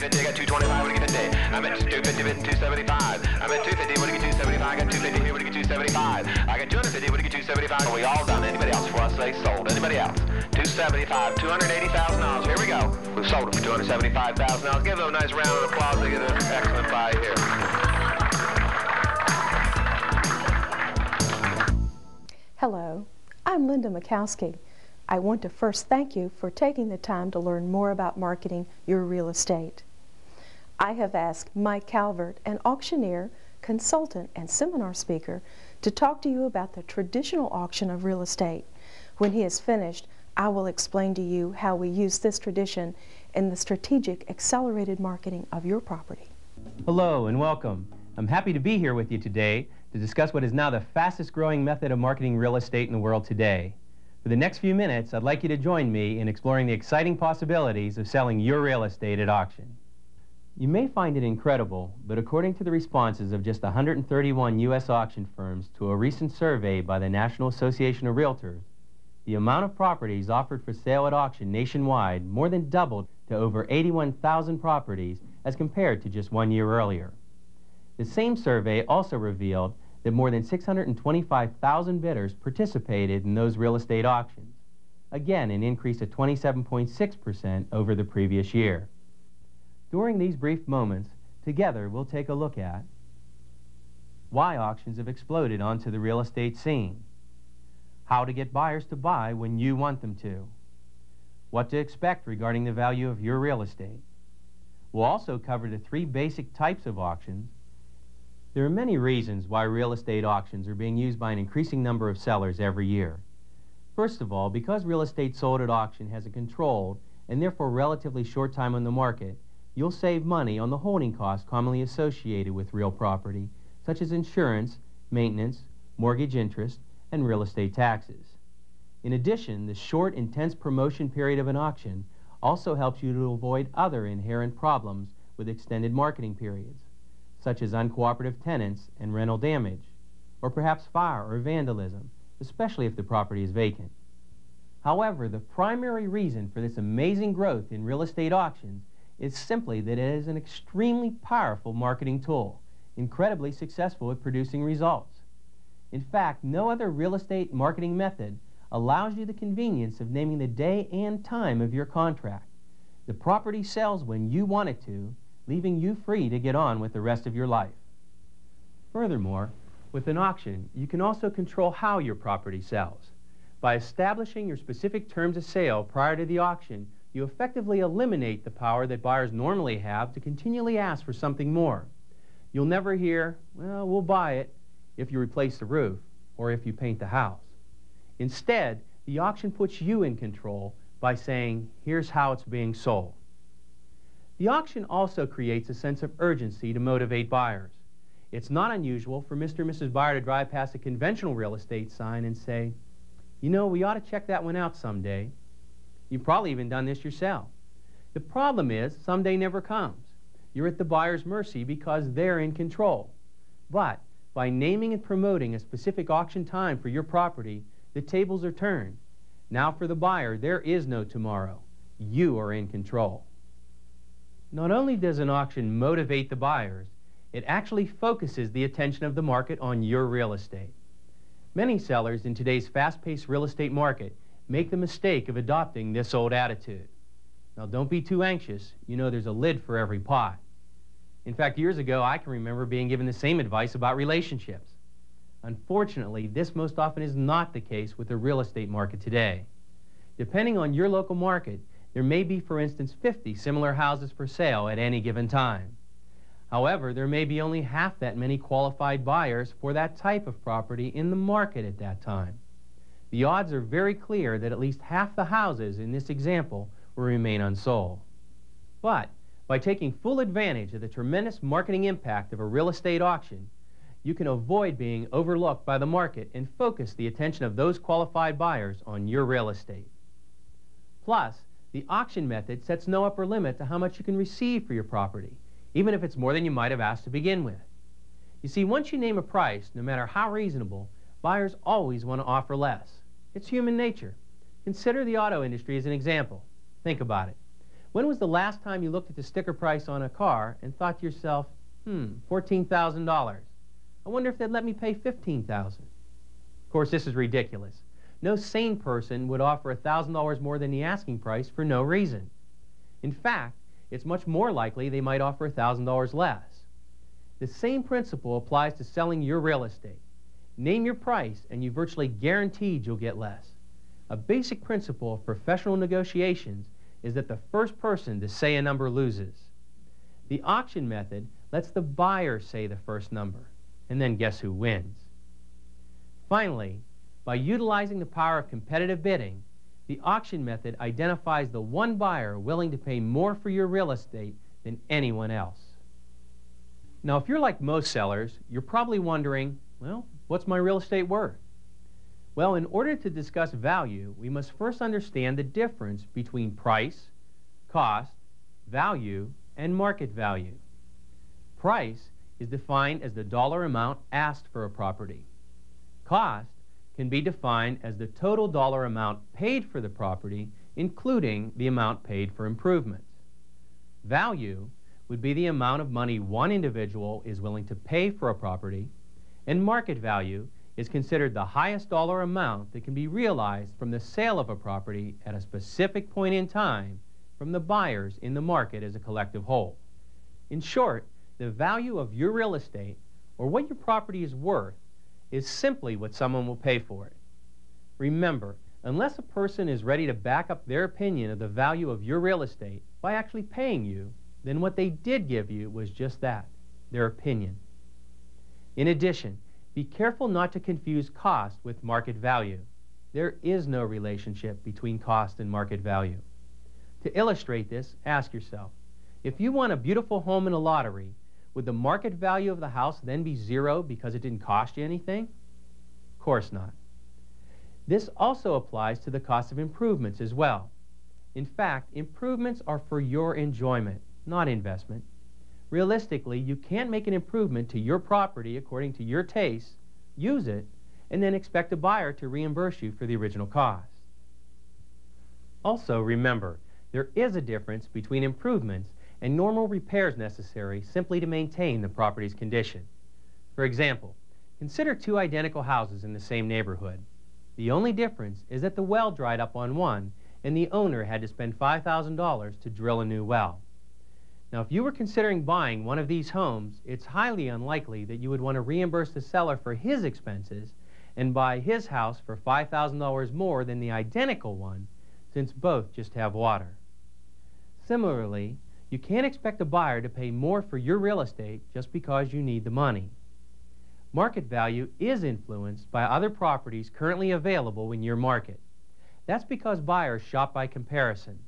250, I got 225, what do you get today? I'm at 250, bidding 275. I'm at 250, what do you get 275? I got 250 here, what do you get 275? I got 250, what do you get 275? Are we all done? Anybody else before I say sold? Anybody else? 275, $280,000. Here we go. We've sold it for $275,000. Give them a nice round of applause to get an excellent buy here. Hello, I'm Linda Mikowski. I want to first thank you for taking the time to learn more about marketing your real estate. I have asked Mike Calvert, an auctioneer, consultant, and seminar speaker, to talk to you about the traditional auction of real estate. When he is finished, I will explain to you how we use this tradition in the strategic accelerated marketing of your property. Hello and welcome. I'm happy to be here with you today to discuss what is now the fastest growing method of marketing real estate in the world today. For the next few minutes, I'd like you to join me in exploring the exciting possibilities of selling your real estate at auction. You may find it incredible, but according to the responses of just 131 U.S. auction firms to a recent survey by the National Association of Realtors, the amount of properties offered for sale at auction nationwide more than doubled to over 81,000 properties as compared to just 1 year earlier. The same survey also revealed that more than 625,000 bidders participated in those real estate auctions. Again, an increase of 27.6% over the previous year. During these brief moments, together we'll take a look at why auctions have exploded onto the real estate scene, how to get buyers to buy when you want them to, what to expect regarding the value of your real estate. We'll also cover the 3 basic types of auctions. There are many reasons why real estate auctions are being used by an increasing number of sellers every year. First of all, because real estate sold at auction has a controlled and therefore relatively short time on the market, you'll save money on the holding costs commonly associated with real property, such as insurance, maintenance, mortgage interest, and real estate taxes. In addition, the short, intense promotion period of an auction also helps you to avoid other inherent problems with extended marketing periods, such as uncooperative tenants and rental damage, or perhaps fire or vandalism, especially if the property is vacant. However, the primary reason for this amazing growth in real estate auctions is simply that it is an extremely powerful marketing tool, incredibly successful at producing results. In fact, no other real estate marketing method allows you the convenience of naming the day and time of your contract. The property sells when you want it to, leaving you free to get on with the rest of your life. Furthermore, with an auction, you can also control how your property sells. By establishing your specific terms of sale prior to the auction, you effectively eliminate the power that buyers normally have to continually ask for something more. You'll never hear, well, we'll buy it if you replace the roof or if you paint the house. Instead, the auction puts you in control by saying, here's how it's being sold. The auction also creates a sense of urgency to motivate buyers. It's not unusual for Mr. and Mrs. Buyer to drive past a conventional real estate sign and say, you know, we ought to check that one out someday. You've probably even done this yourself. The problem is, someday never comes. You're at the buyer's mercy because they're in control. But by naming and promoting a specific auction time for your property, the tables are turned. Now for the buyer, there is no tomorrow. You are in control. Not only does an auction motivate the buyers, it actually focuses the attention of the market on your real estate. Many sellers in today's fast-paced real estate market make the mistake of adopting this old attitude. Now, don't be too anxious. You know there's a lid for every pot. In fact, years ago, I can remember being given the same advice about relationships. Unfortunately, this most often is not the case with the real estate market today. Depending on your local market, there may be, for instance, 50 similar houses for sale at any given time. However, there may be only half that many qualified buyers for that type of property in the market at that time. The odds are very clear that at least half the houses in this example will remain unsold. But by taking full advantage of the tremendous marketing impact of a real estate auction, you can avoid being overlooked by the market and focus the attention of those qualified buyers on your real estate. Plus, the auction method sets no upper limit to how much you can receive for your property, even if it's more than you might have asked to begin with. You see, once you name a price, no matter how reasonable, buyers always want to offer less. It's human nature. Consider the auto industry as an example. Think about it. When was the last time you looked at the sticker price on a car and thought to yourself, $14,000. I wonder if they'd let me pay $15,000. Of course, this is ridiculous. No sane person would offer $1,000 more than the asking price for no reason. In fact, it's much more likely they might offer $1,000 less. The same principle applies to selling your real estate. Name your price and you virtually guaranteed you'll get less. A basic principle of professional negotiations is that the first person to say a number loses. The auction method lets the buyer say the first number, and then guess who wins? Finally, by utilizing the power of competitive bidding, the auction method identifies the one buyer willing to pay more for your real estate than anyone else. Now, if you're like most sellers, you're probably wondering, well, what's my real estate worth? Well, in order to discuss value, we must first understand the difference between price, cost, value, and market value. Price is defined as the dollar amount asked for a property. Cost can be defined as the total dollar amount paid for the property, including the amount paid for improvements. Value would be the amount of money one individual is willing to pay for a property, and market value is considered the highest dollar amount that can be realized from the sale of a property at a specific point in time from the buyers in the market as a collective whole. In short, the value of your real estate, or what your property is worth, is simply what someone will pay for it. Remember, unless a person is ready to back up their opinion of the value of your real estate by actually paying you, then what they did give you was just that, their opinion. In addition, be careful not to confuse cost with market value. There is no relationship between cost and market value. To illustrate this, ask yourself, if you won a beautiful home in a lottery, would the market value of the house then be zero because it didn't cost you anything? Of course not. This also applies to the cost of improvements as well. In fact, improvements are for your enjoyment, not investment. Realistically, you can't make an improvement to your property according to your tastes, use it, and then expect a buyer to reimburse you for the original cost. Also, remember, there is a difference between improvements and normal repairs necessary simply to maintain the property's condition. For example, consider two identical houses in the same neighborhood. The only difference is that the well dried up on one and the owner had to spend $5,000 to drill a new well. Now, if you were considering buying one of these homes, it's highly unlikely that you would want to reimburse the seller for his expenses and buy his house for $5,000 more than the identical one, since both just have water. Similarly, you can't expect a buyer to pay more for your real estate just because you need the money. Market value is influenced by other properties currently available in your market. That's because buyers shop by comparison.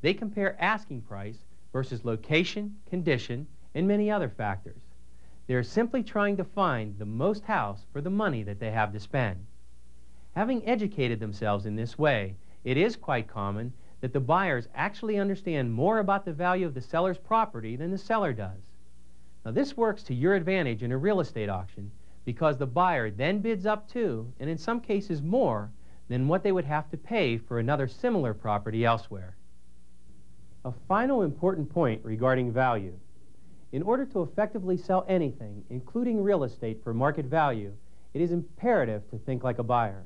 They compare asking price versus location, condition, and many other factors. They're simply trying to find the most house for the money that they have to spend. Having educated themselves in this way, it is quite common that the buyers actually understand more about the value of the seller's property than the seller does. Now, this works to your advantage in a real estate auction because the buyer then bids up to, and in some cases more, than what they would have to pay for another similar property elsewhere. A final important point regarding value. In order to effectively sell anything, including real estate for market value, it is imperative to think like a buyer.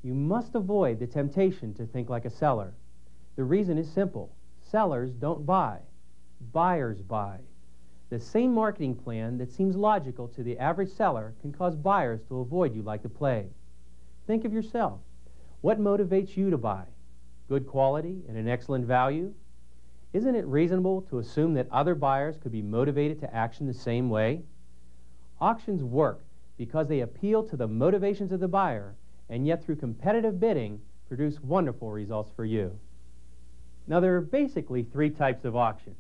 You must avoid the temptation to think like a seller. The reason is simple. Sellers don't buy. Buyers buy. The same marketing plan that seems logical to the average seller can cause buyers to avoid you like the plague. Think of yourself. What motivates you to buy? Good quality and an excellent value? Isn't it reasonable to assume that other buyers could be motivated to action the same way? Auctions work because they appeal to the motivations of the buyer, and yet through competitive bidding produce wonderful results for you. Now, there are basically three types of auctions.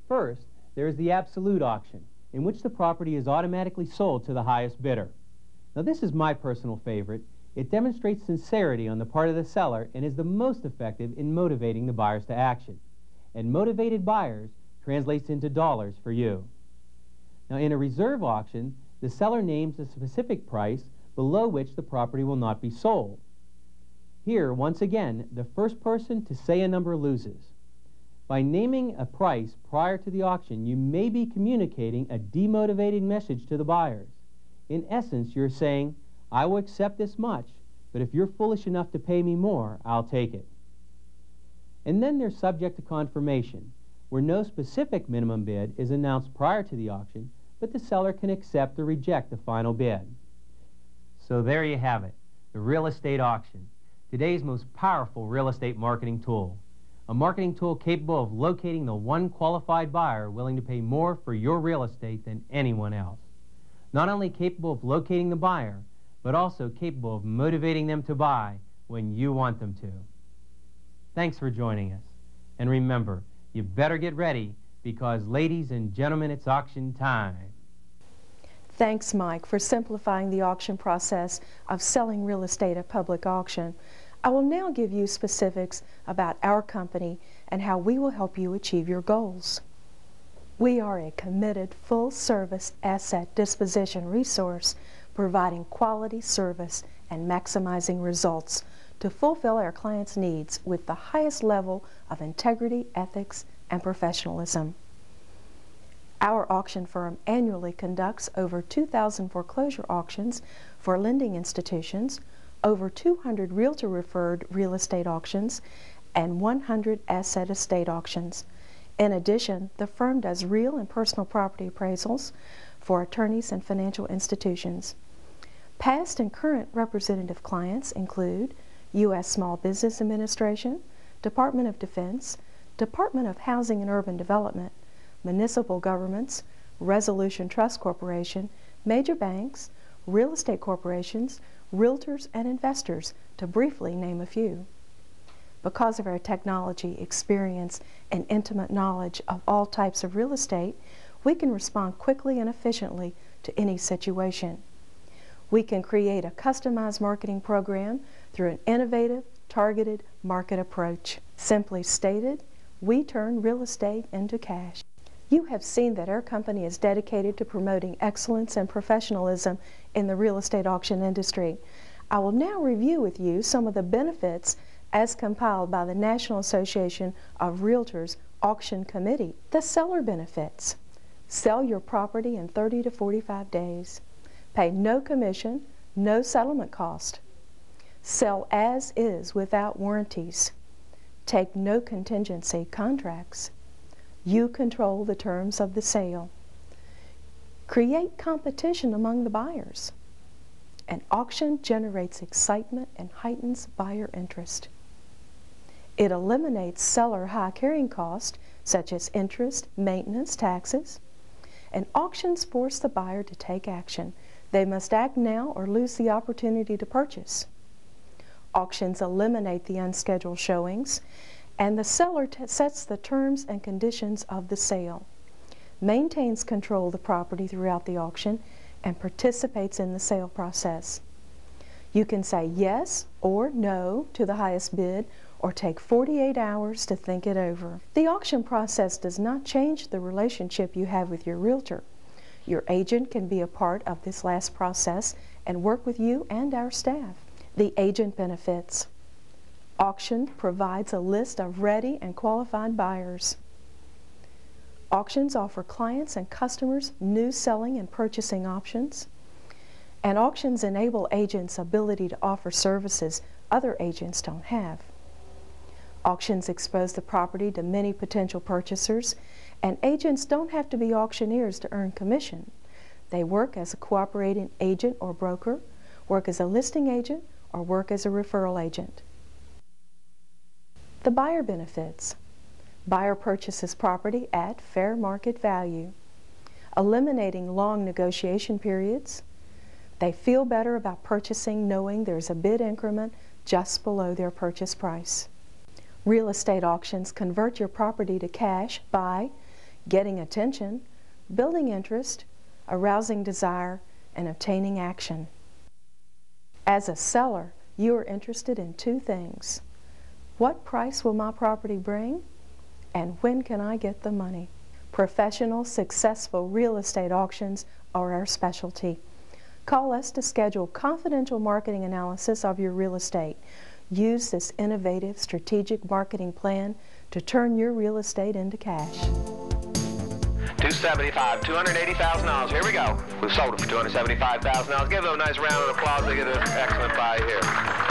First, there is the absolute auction, in which the property is automatically sold to the highest bidder. Now, this is my personal favorite. It demonstrates sincerity on the part of the seller and is the most effective in motivating the buyers to action. And motivated buyers translates into dollars for you. Now, in a reserve auction, the seller names a specific price below which the property will not be sold. Here, once again, the first person to say a number loses. By naming a price prior to the auction, you may be communicating a demotivating message to the buyers. In essence, you're saying, I will accept this much, but if you're foolish enough to pay me more, I'll take it. And then they're subject to confirmation, where no specific minimum bid is announced prior to the auction, but the seller can accept or reject the final bid. So there you have it, the real estate auction, today's most powerful real estate marketing tool. A marketing tool capable of locating the one qualified buyer willing to pay more for your real estate than anyone else. Not only capable of locating the buyer, but also capable of motivating them to buy when you want them to. Thanks for joining us. And remember, you better get ready because, ladies and gentlemen, it's auction time. Thanks, Mike, for simplifying the auction process of selling real estate at public auction. I will now give you specifics about our company and how we will help you achieve your goals. We are a committed, full-service asset disposition resource providing quality service and maximizing results to fulfill our clients' needs with the highest level of integrity, ethics, and professionalism. Our auction firm annually conducts over 2,000 foreclosure auctions for lending institutions, over 200 realtor-referred real estate auctions, and 100 asset estate auctions. In addition, the firm does real and personal property appraisals for attorneys and financial institutions. Past and current representative clients include U.S. Small Business Administration, Department of Defense, Department of Housing and Urban Development, municipal governments, Resolution Trust Corporation, major banks, real estate corporations, realtors, and investors, to briefly name a few. Because of our technology, experience, and intimate knowledge of all types of real estate, we can respond quickly and efficiently to any situation. We can create a customized marketing program through an innovative, targeted market approach. Simply stated, we turn real estate into cash. You have seen that our company is dedicated to promoting excellence and professionalism in the real estate auction industry. I will now review with you some of the benefits as compiled by the National Association of Realtors Auction Committee. The seller benefits. Sell your property in 30 to 45 days. Pay no commission, no settlement cost. Sell as is without warranties. Take no contingency contracts. You control the terms of the sale. Create competition among the buyers. An auction generates excitement and heightens buyer interest. It eliminates seller high carrying costs such as interest, maintenance, taxes. And auctions force the buyer to take action. They must act now or lose the opportunity to purchase. Auctions eliminate the unscheduled showings, and the seller sets the terms and conditions of the sale, maintains control of the property throughout the auction, and participates in the sale process. You can say yes or no to the highest bid, or take 48 hours to think it over. The auction process does not change the relationship you have with your realtor. Your agent can be a part of this last process and work with you and our staff. The agent benefits. Auction provides a list of ready and qualified buyers. Auctions offer clients and customers new selling and purchasing options. And auctions enable agents' ability to offer services other agents don't have. Auctions expose the property to many potential purchasers, and agents don't have to be auctioneers to earn commission. They work as a cooperating agent or broker, work as a listing agent, or work as a referral agent. The buyer benefits. Buyer purchases property at fair market value, eliminating long negotiation periods. They feel better about purchasing knowing there's a bid increment just below their purchase price. Real estate auctions convert your property to cash by getting attention, building interest, arousing desire, and obtaining action. As a seller, you are interested in two things. What price will my property bring? And when can I get the money? Professional, successful real estate auctions are our specialty. Call us to schedule confidential marketing analysis of your real estate. Use this innovative strategic marketing plan to turn your real estate into cash. $275, $280,000. Here we go. We've sold it for $275,000. Give them a nice round of applause. They get an excellent buy here.